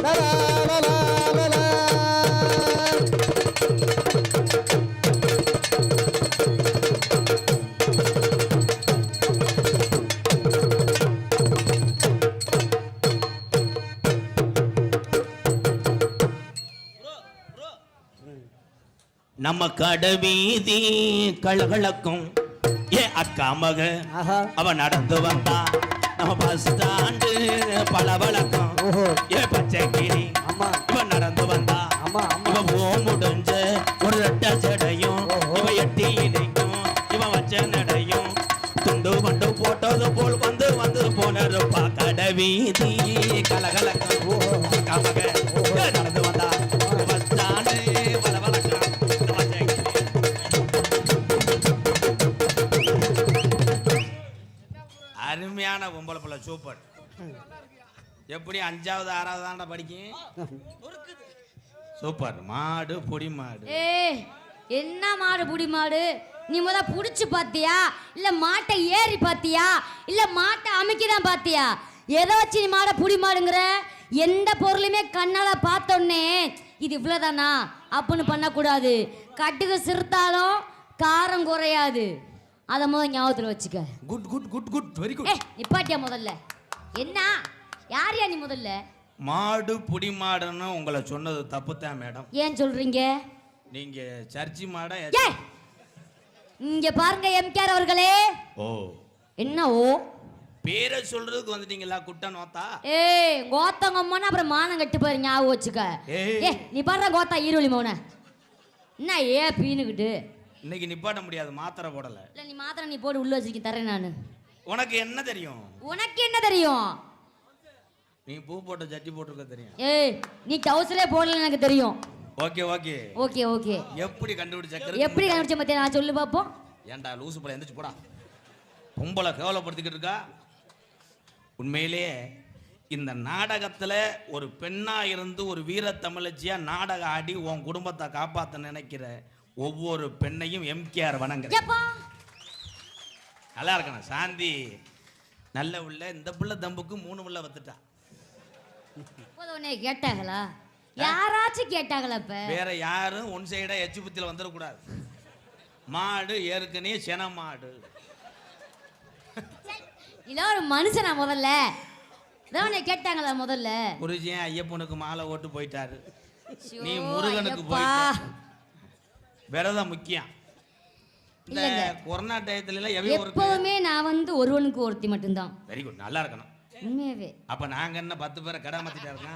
நம்ம கடவீதி கலகலக்கும் ஏ அக்கா மக அவ நடந்து வந்தா நம்ம பஸ் ஸ்டாண்டு பளபளக்கும் ஏ பச்சைக்கிளி இவ நடந்து வந்தா இவ ஓ முடிஞ்ச ஒரு ரெட்ட ஜடையும் இவ எட்டி இணைக்கும் இவ வச்ச நடையும் துண்டு பண்டு போட்டது போல் வந்து வந்து போனருப்பா கடவீதி கலகலக்கும் அக்கா மக நடந்து வந்தா பஸ் ஸ்டாண்டு பளபளக்கும். அருமையான பொம்பளை பிள்ளை சூப்பர். எப்படி 5வது 6வது தாண்டா படிக்கும் சூப்பர். மாடு புடி மாடு. என்ன மாடு புடி மாடு? நீ முத புடிச்சு பாத்தியா இல்ல மாட்டை ஏறி பாத்தியா இல்ல மாட்டை அமைக்கிதான் பாத்தியா? எதை வச்சு நீ மாடை புடி மாடுங்கிற? எந்த பொருளுமே கண்ணால பார்த்தோன்னே இது இவ்வளவுதானா அப்படின்னு பண்ணக்கூடாது. கட்டுக்கு சிறுத்தாலும் காரம் குறையாது. அதை முதல் ஞாபகத்தில் வச்சுக்க. Good good good good very good. நிப்பாட்டியா முதல்ல? என்ன யாரையா நீ முதல்ல? மாடு புடி மாடுன்னு உங்களை சொன்னது தப்பு தான் மேடம். ஏன் சொல்றீங்க? நீங்க சர்ச்சி மாடா? இங்க பாருங்க எம்கேஆர் அவர்களே. ஓ என்ன ஓ பேரை சொல்றதுக்கு வந்துட்டீங்களா குட்ட நோத்தா? கோத்தங்கம்மானா அப்புறம் மானம் கட்டு பாரு ஞாபகம் வச்சுக்க. நீ பாடுற கோத்தா ஈரோலி மோன என்ன பீனுக்கிட்டு இன்னைக்கு நிப்பாட்ட முடியாது, மாத்திரை போடல. இல்ல நீ மாத்திரை நீ போட்டு உள்ள வச்சிருக்க தரேன் நானு. உனக்கு என்ன தெரியும்? உனக்கு என்ன தெரியும்? நீ பூ போட்ட ஜட்டி போட்டுருக்க தெரியும். நீ டவுசரே போடல எனக்கு தெரியும். Okay okay okay okay. எப்படி கண்டுபிடிச்ச? எப்படி கண்டுபிடிச்ச பத்தியா நான் சொல்லு பாப்போம். ஏன்டா லூசு போல எந்திரிச்சு போடா. பொம்பளை கேவலப்படுத்திக்கிட்டு இருக்கா. உண்மையிலேயே இந்த நாடகத்துல ஒரு பெண்ணா இருந்து ஒரு வீர தமிழச்சியா நாடகம் ஆடி உன் குடும்பத்தை காப்பாத்த நினைக்கிற ஒவ்வொரு பெண்ணையும் எம்கேஆர் வணங்குறேன். நல்லா இருக்கணும். சாந்தி நல்ல உள்ள. இந்த பிள்ளை தம்புக்கு 3 பிள்ளை வத்துட்டா. கேட்டாங்களா? யாராச்சும் கேட்டாங்களா? வேற யாரும் ஒன் சைடா எச்சுபத்தில வந்துடக்கூடாது. மாடு ஏற்கனவே சென மாடு. இல்ல ஒரு மனுஷனா முதல்ல கேட்டாங்களா? முதல்ல குருஜி ஐயப்பனுக்கு மாலை ஓட்டு போயிட்டாரு. நீ முருகனுக்கு போயிட்ட. விரதம் முக்கியம். இந்த கொரோனா டயத்துல எப்பவுமே நான் வந்து ஒருவனுக்கு ஒருத்தி மட்டும்தான். Very good. நல்லா இருக்கணும். உண்மையாவே. அப்ப நாங்க என்ன 10 பேரை கடை மாத்திட்டா இருக்கோம்.